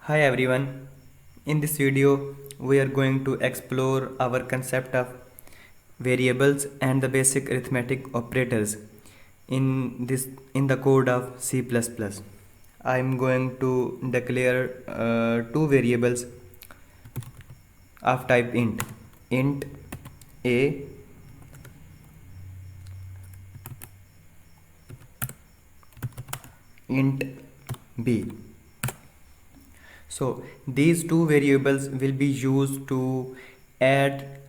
Hi everyone. In this video, we are going to explore our concept of variables and the basic arithmetic operators in the code of C++. I am going to declare two variables of type int a int b. So these two variables will be used to add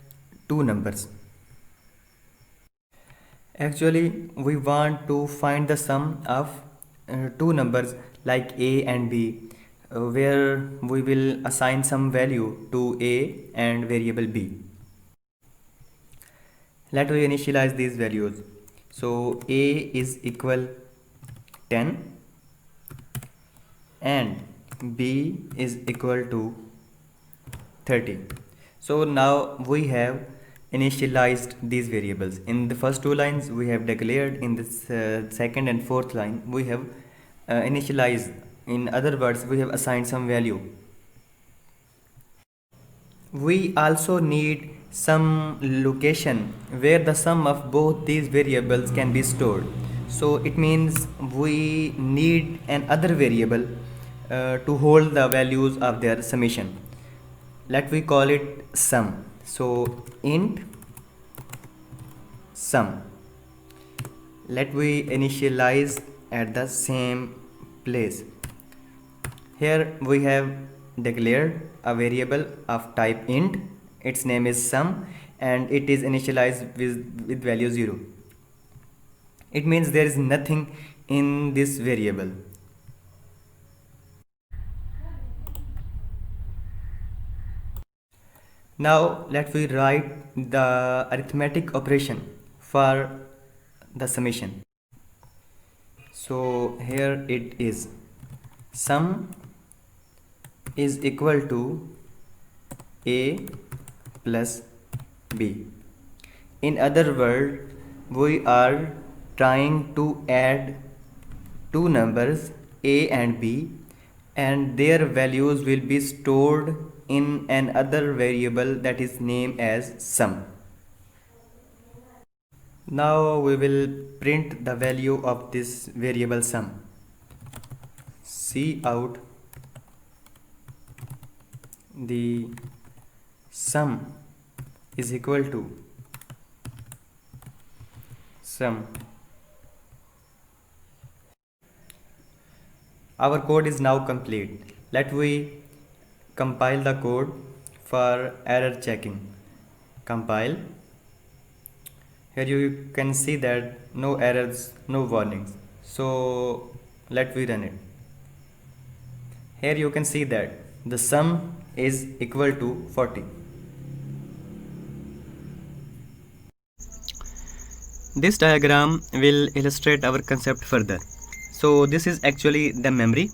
two numbers. Actually, we want to find the sum of two numbers like a and b, where we will assign some value to a and variable b. Let we initialize these values. So a is equal 10 and b is equal to 30. So now we have initialized these variables. In the first two lines we have declared, in this second and fourth line we have initialized. In other words, we have assigned some value. We also need some location where the sum of both these variables can be stored. So it means we need another variable to hold the values of their summation. Let we call it sum. So int sum. Let we initialize at the same place. Here we have declared a variable of type int. Its name is sum and it is initialized with value 0. It means there is nothing in this variable. Now let we write the arithmetic operation for the summation. So here it is, sum is equal to a plus b. In other words, we are trying to add two numbers a and b, and their values will be stored in another variable that is named as sum. Now we will print the value of this variable sum. Cout the sum is equal to sum. Our code is now complete. Let we compile the code for error checking. Compile. Here you can see that no errors, no warnings. So let we run it. Here you can see that the sum is equal to 40. This diagram will illustrate our concept further. So this is actually the memory,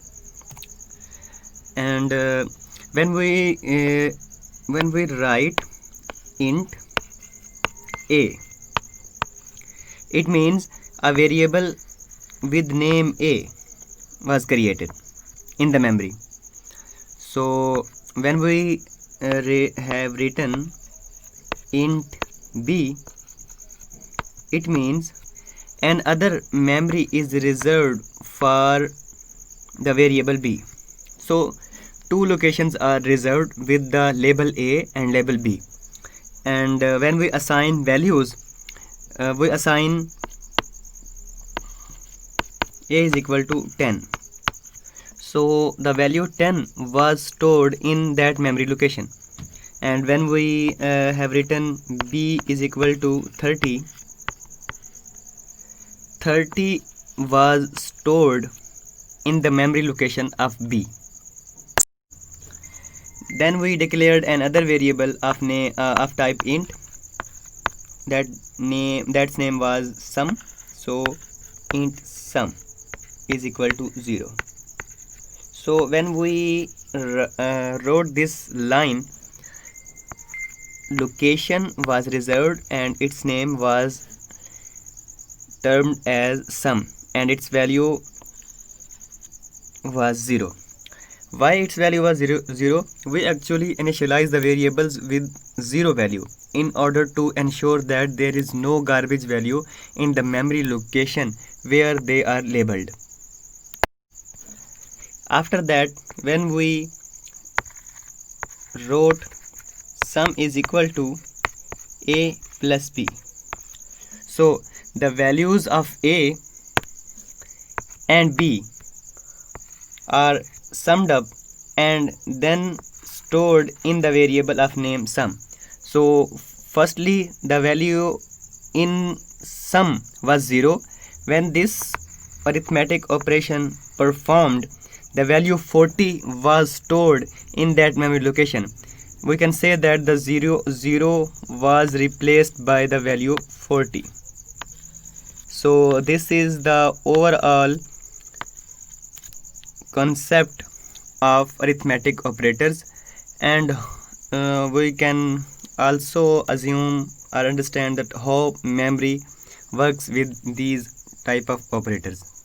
and when we write int a, it means a variable with name a was created in the memory. So when we have written int b, it means another memory is reserved for the variable b. So two locations are reserved with the label a and label b, and when we assign values, we assign a is equal to 10. So the value 10 was stored in that memory location, and when we have written b is equal to 30, 30 was stored in the memory location of b. Then we declared another variable of type int. That's name was sum. So int sum is equal to 0. So when we wrote this line, location was reserved and its name was termed as sum, and its value was 0. Why its value was 0? We actually initialize the variables with 0 value in order to ensure that there is no garbage value in the memory location where they are labeled. After that, when we wrote sum is equal to a plus b, so the values of a and b are summed up and then stored in the variable of name sum. So firstly, the value in sum was 0. When this arithmetic operation performed, the value 40 was stored in that memory location. We can say that the 0 was replaced by the value 40. So this is the overall concept of arithmetic operators, and we can also assume or understand that how memory works with these type of operators.